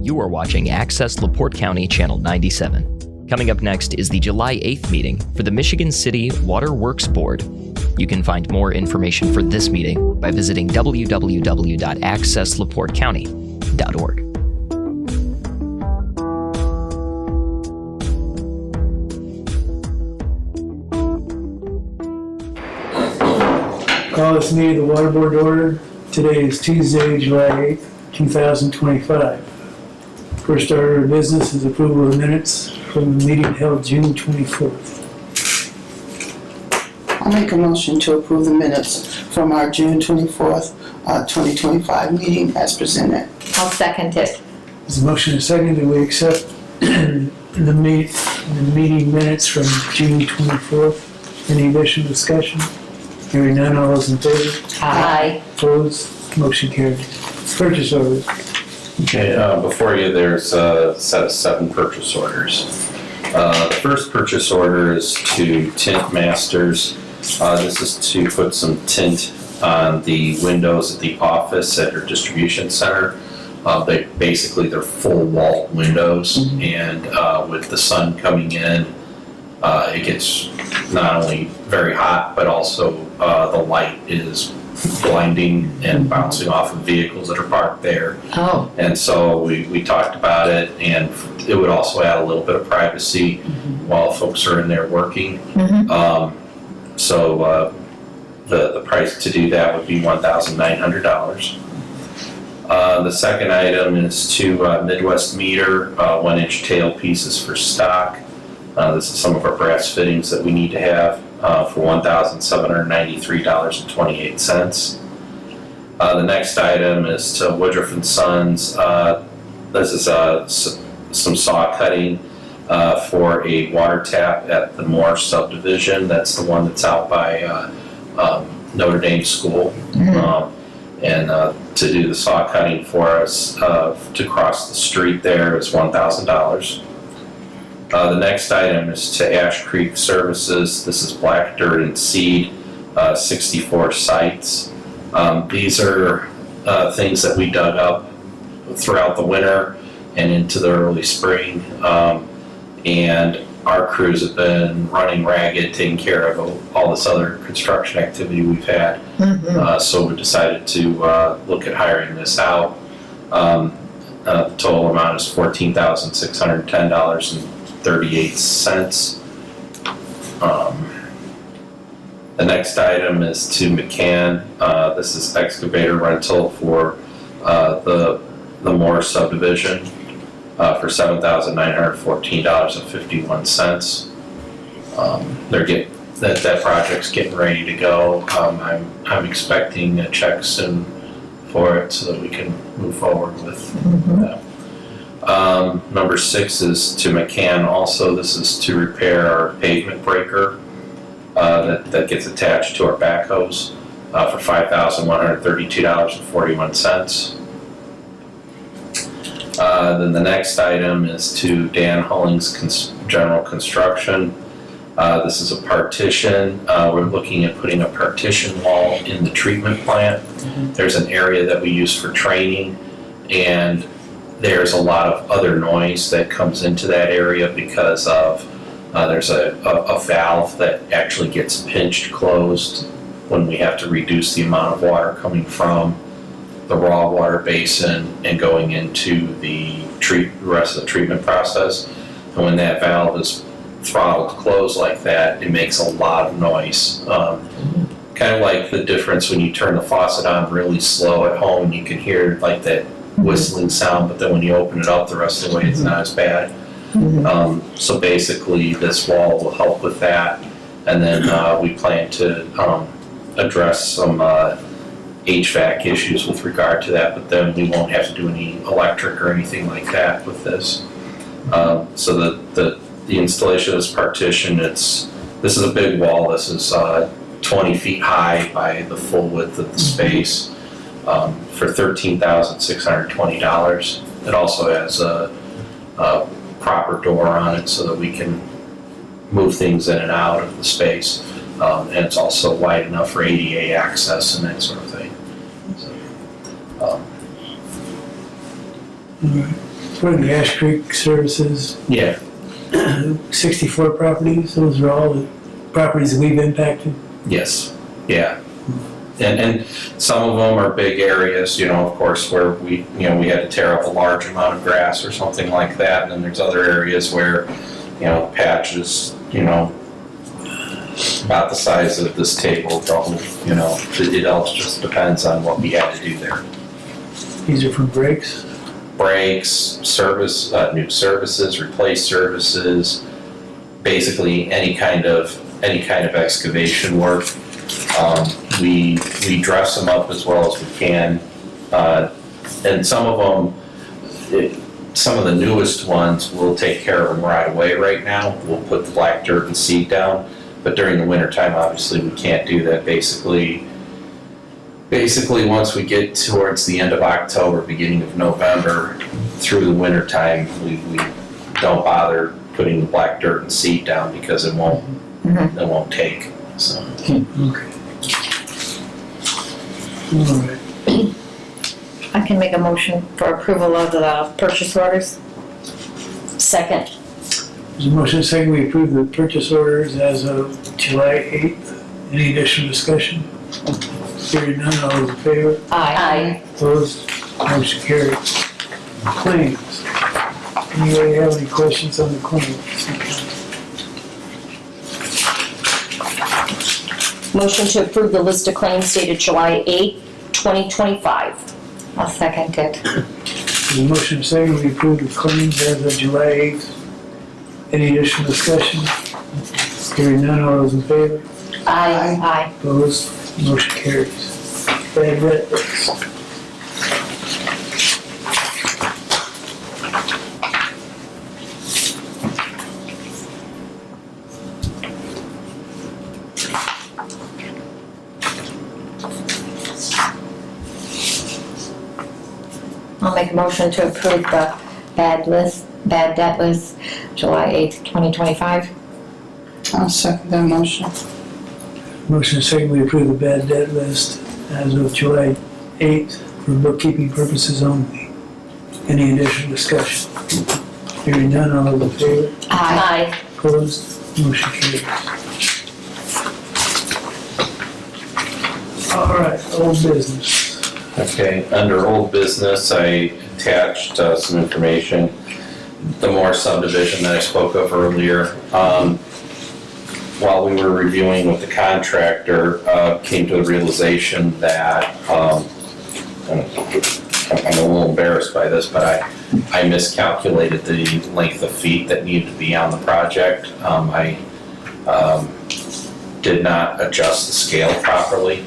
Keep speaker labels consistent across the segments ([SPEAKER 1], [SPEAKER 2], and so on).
[SPEAKER 1] You are watching Access LaPorte County Channel 97. Coming up next is the July 8th meeting for the Michigan City Water Works Board. You can find more information for this meeting by visiting www.accesslaportecounty.org.
[SPEAKER 2] Call this meeting of the Water Board to order. Today is Tuesday, July 8th, 2025. First order of business is approval of minutes from the meeting held June 24th.
[SPEAKER 3] I'll make a motion to approve the minutes from our June 24th, 2025 meeting as presented.
[SPEAKER 4] I'll second it.
[SPEAKER 2] There's a motion and a second that we accept the meeting minutes from June 24th. Any additional discussion? Hearing none, all those in favor?
[SPEAKER 4] Aye.
[SPEAKER 2] Opposed? Motion carried. Purchase orders.
[SPEAKER 5] Okay, before you there's a set of 7 purchase orders. The first purchase order is to Tint Masters. This is to put some tint on the windows at the office at her distribution center. They're full wall windows, and with the sun coming in, it gets not only very hot, but also the light is blinding and bouncing off of vehicles that are parked there.
[SPEAKER 4] Oh.
[SPEAKER 5] And so we talked about it, and it would also add a little bit of privacy while folks are in there working. So the price to do that would be $1,900. The second item is to Midwest Meter, 1-inch tail pieces for stock. This is some of our brass fittings that we need to have for $1,793.28. The next item is to Woodruff & Sons. This is some saw cutting for a water tap at the Moore subdivision. That's the one that's out by Notre Dame School. And to do the saw cutting for us to cross the street there is $1,000. The next item is to Ash Creek Services. This is black dirt and seed, 64 sites. These are things that we dug up throughout the winter and into the early spring. And our crews have been running ragged, taking care of all this other construction activity we've had. So we decided to look at hiring this out. The total amount is $14,610.38. The next item is to McCann. This is excavator rental for the Moore subdivision for $7,914.51. That project's getting ready to go. I'm expecting a check soon for it so that we can move forward with that. Number 6 is to McCann also. This is to repair our pavement breaker that gets attached to our backhoes for $5,132.41. Then the next item is to Dan Hulling's General Construction. This is a partition. We're looking at putting a partition wall in the treatment plant. There's an area that we use for training, and there's a lot of other noise that comes into that area because of there's a valve that actually gets pinched closed when we have to reduce the amount of water coming from the raw water basin and going into the rest of the treatment process. And when that valve is throttled closed like that, it makes a lot of noise. Kind of like the difference when you turn the faucet on really slow at home, you can hear like that whistling sound, but then when you open it up the rest of the way, it's not as bad. So basically this wall will help with that. And then we plan to address some HVAC issues with regard to that, but then we won't have to do any electric or anything like that with this. So the installation of this partition, this is a big wall. This is 20 feet high by the full width of the space for $13,620. It also has a proper door on it so that we can move things in and out of the space. And it's also wide enough for ADA access and that sort of thing. So,
[SPEAKER 2] All right. For the Ash Creek Services,
[SPEAKER 5] Yeah.
[SPEAKER 2] 64 properties, those are all the properties that we've impacted.
[SPEAKER 5] Yes, yeah. And some of them are big areas, you know, of course, where we had to tear up a large amount of grass or something like that. And then there's other areas where, you know, patches, you know, about the size of this table, probably, you know, it all just depends on what we had to do there.
[SPEAKER 2] These are from breaks.
[SPEAKER 5] Breaks, service, new services, replace services, basically any kind of excavation work. We dress them up as well as we can, and some of them, some of the newest ones, we'll take care of them right away. Right now, we'll put the black dirt and seed down, but during the winter time, obviously, we can't do that. Basically, once we get towards the end of October, beginning of November, through the winter time, we don't bother putting the black dirt and seed down because it won't take. So.
[SPEAKER 2] Okay. All right.
[SPEAKER 4] I can make a motion for approval of the purchase orders.
[SPEAKER 6] Second.
[SPEAKER 2] There's a motion second, we approve the purchase orders as of July 8th. Any additional discussion? Hearing none, all those in favor?
[SPEAKER 6] Aye.
[SPEAKER 2] Opposed? Motion carried. Claims. Anybody have any questions on the claims?
[SPEAKER 6] Motion to approve the list of claims dated July 8, 2025.
[SPEAKER 4] I'll second it.
[SPEAKER 2] There's a motion second, we approve the claims as of July 8th. Any additional discussion? Hearing none, all those in favor?
[SPEAKER 6] Aye.
[SPEAKER 4] Aye.
[SPEAKER 2] Opposed? Motion carries. Bad debt list.
[SPEAKER 4] I'll make a motion to approve the bad debt list, July 8th, 2025.
[SPEAKER 3] I'll second that motion.
[SPEAKER 2] Motion second, we approve the bad debt list as of July 8th for bookkeeping purposes only. Any additional discussion? Hearing none, all those in favor?
[SPEAKER 6] Aye.
[SPEAKER 2] Opposed? Motion carries. All right, old business.
[SPEAKER 5] Okay, under old business, I attached some information. The Moore subdivision that I spoke of earlier. While we were reviewing with the contractor, came to the realization that, I'm a little embarrassed by this, but I miscalculated the length of feet that needed to be on the project. I did not adjust the scale properly.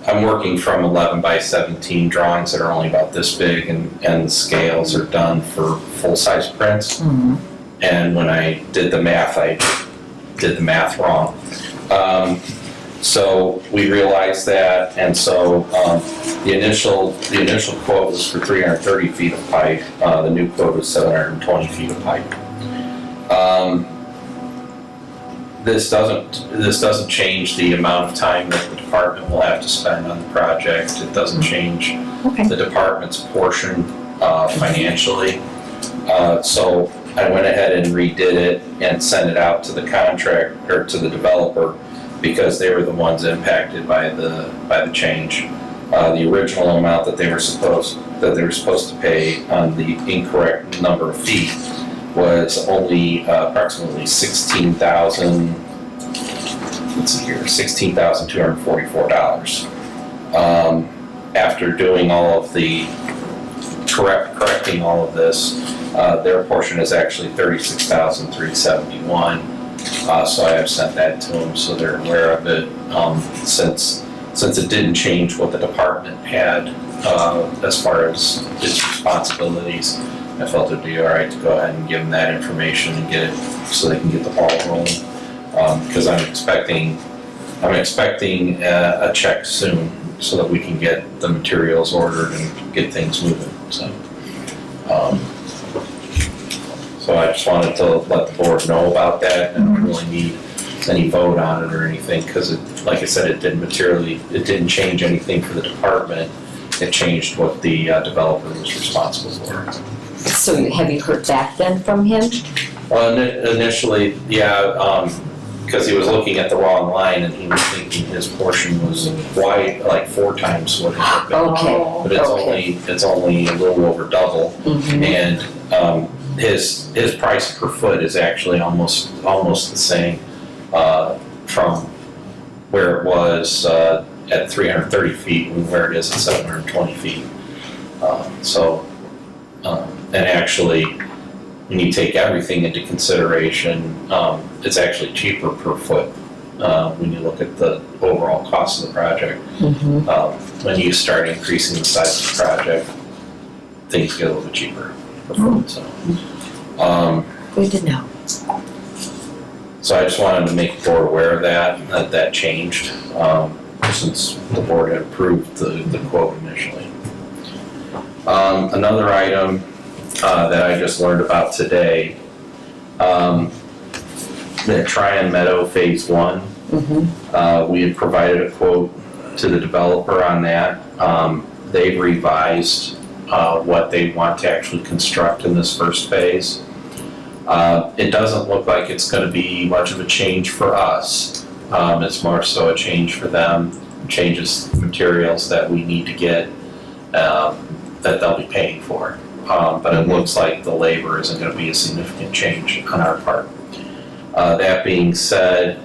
[SPEAKER 5] I'm working from 11 by 17 drawings that are only about this big, and the scales are done for full-size prints. And when I did the math, I did the math wrong. So we realized that, and so the initial quote was for 330 feet of pipe. The new quote was 720 feet of pipe. This doesn't change the amount of time that the department will have to spend on the project. It doesn't change the department's portion financially. So I went ahead and redid it and sent it out to the contractor, to the developer, because they were the ones impacted by the change. The original amount that they were supposed to pay on the incorrect number of feet was only approximately $16,244. After doing all of the correcting all of this, their portion is actually $36,371. So I have sent that to them so they're aware of it. Since it didn't change what the department had as far as its responsibilities, I felt it'd be all right to go ahead and give them that information and get it so they can get the ball rolling. Because I'm expecting a check soon so that we can get the materials ordered and get things moving. So I just wanted to let the board know about that, and I don't really need any vote on it or anything, because like I said, it didn't change anything for the department. it changed what the developer was responsible for.
[SPEAKER 6] So have you heard back then from him?
[SPEAKER 5] Well, initially, yeah, because he was looking at the wrong line and he was thinking his portion was wide, like 4 times what it had been.
[SPEAKER 6] Okay,
[SPEAKER 5] But it's
[SPEAKER 6] okay.
[SPEAKER 5] only a little over double.
[SPEAKER 6] Mhm.
[SPEAKER 5] And his price per foot is actually almost the same from where it was at 330 feet and where it is at 720 feet. And actually, when you take everything into consideration, it's actually cheaper per foot when you look at the overall cost of the project.
[SPEAKER 6] Mhm.
[SPEAKER 5] When you start increasing the size of the project, things get a little bit cheaper per foot. So,
[SPEAKER 6] Good to know.
[SPEAKER 5] so I just wanted to make the board aware of that changed since the board had approved the quote initially. Another item that I just learned about today, the Tryon Meadow Phase 1. We had provided a quote to the developer on that. They've revised what they want to actually construct in this first phase. It doesn't look like it's going to be much of a change for us. It's more so a change for them, changes materials that we need to get that they'll be paying for. But it looks like the labor isn't going to be a significant change on our part. That being said,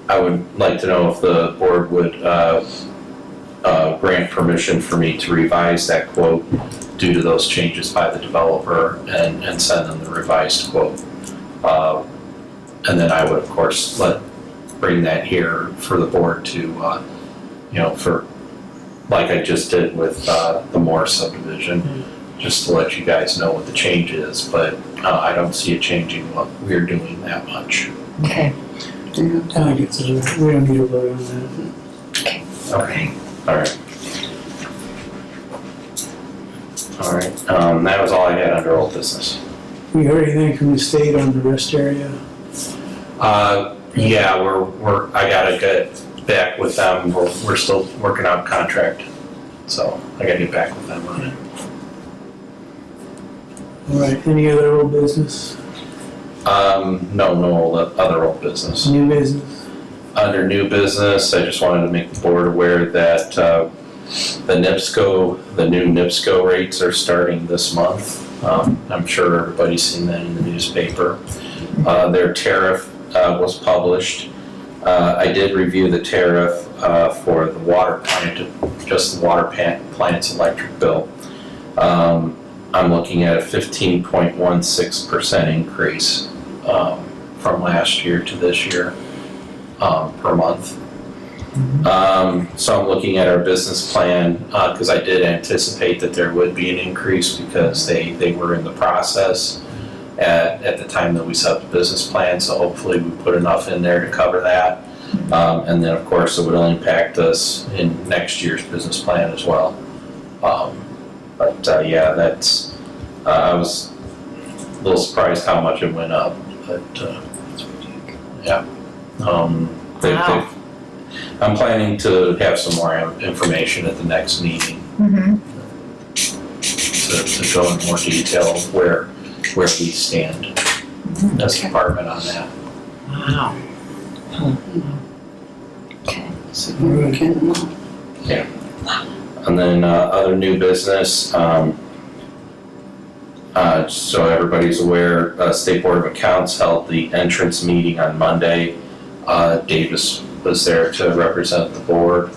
[SPEAKER 5] I would like to know if the board would grant permission for me to revise that quote due to those changes by the developer and send them the revised quote. And then I would, of course, bring that here for the board to, for, like I just did with the Moore subdivision, just to let you guys know what the change is, but I don't see it changing what we're doing that much.
[SPEAKER 6] Okay.
[SPEAKER 2] I get it. We don't need to vote on that.
[SPEAKER 5] Okay. All right. All right, that was all I had under old business.
[SPEAKER 2] We heard anything from the state on the rest area?
[SPEAKER 5] Yeah, I gotta get back with them. We're still working out contract, so I gotta get back with them on it.
[SPEAKER 2] All right, any other old business?
[SPEAKER 5] No other old business.
[SPEAKER 2] New business?
[SPEAKER 5] Under new business, I just wanted to make the board aware that the new NIPSCO rates are starting this month. I'm sure everybody's seen that in the newspaper. Their tariff was published. I did review the tariff for the water plant, just the water plant's electric bill. I'm looking at a 15.16% increase from last year to this year per month. So I'm looking at our business plan because I did anticipate that there would be an increase because they were in the process at the time that we set up the business plan. So hopefully we put enough in there to cover that. And then of course it will impact us in next year's business plan as well. Yeah, that's, I was a little surprised how much it went up, but yeah.
[SPEAKER 6] Wow.
[SPEAKER 5] I'm planning to have some more information at the next meeting to go in more detail where we stand as a department on that.
[SPEAKER 6] Wow. Okay.
[SPEAKER 3] Significant amount.
[SPEAKER 5] And then other new business, so everybody's aware, State Board of Accounts held the entrance meeting on Monday. Davis was there to represent the board.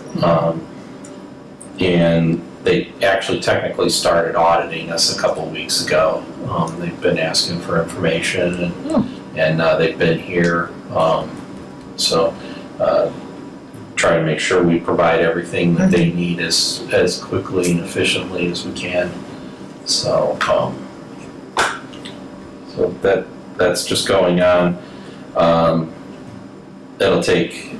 [SPEAKER 5] And they actually technically started auditing us a couple weeks ago. They've been asking for information and they've been here. So try to make sure we provide everything that they need as quickly and efficiently as we can. So, that's just going on. It'll take,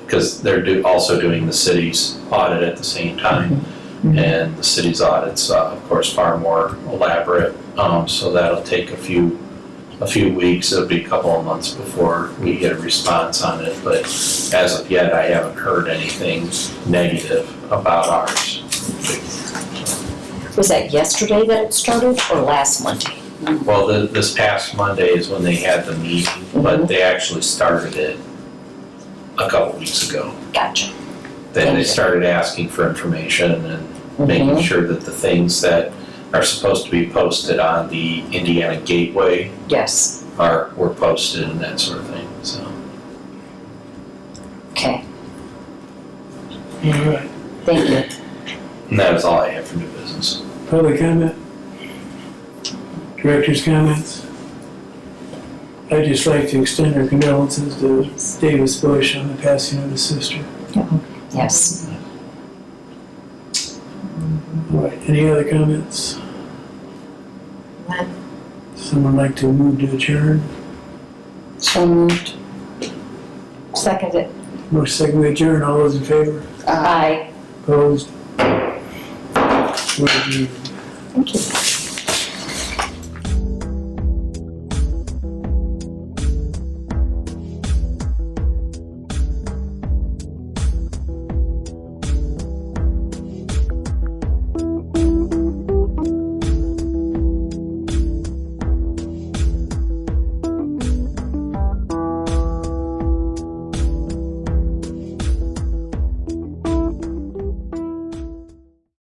[SPEAKER 5] because they're also doing the city's audit at the same time. And the city's audit's, of course, far more elaborate. So that'll take a few a few weeks, it'll be a couple of months before we get a response on it, but as of yet, I haven't heard anything negative about ours.
[SPEAKER 6] Was that yesterday that it started or last Monday?
[SPEAKER 5] Well, this past Monday is when they had the meeting, but they actually started it a couple weeks ago.
[SPEAKER 6] Gotcha.
[SPEAKER 5] Then they started asking for information and making sure that the things that are supposed to be posted on the Indiana Gateway
[SPEAKER 6] Yes,
[SPEAKER 5] were posted and that sort of thing, so.
[SPEAKER 6] okay,
[SPEAKER 2] All right.
[SPEAKER 6] thank you.
[SPEAKER 5] And that is all I have for new business.
[SPEAKER 2] Public comment? Director's comments? I'd just like to extend our condolences to Davis Bush on the passing of his sister.
[SPEAKER 6] Yes.
[SPEAKER 2] All right, any other comments?
[SPEAKER 4] None.
[SPEAKER 2] Someone like to move to adjourn?
[SPEAKER 3] So moved.
[SPEAKER 4] Seconded.
[SPEAKER 2] Motion second we adjourn, all those in favor?
[SPEAKER 6] Aye.
[SPEAKER 2] Opposed? We're adjourned.
[SPEAKER 6] Thank you.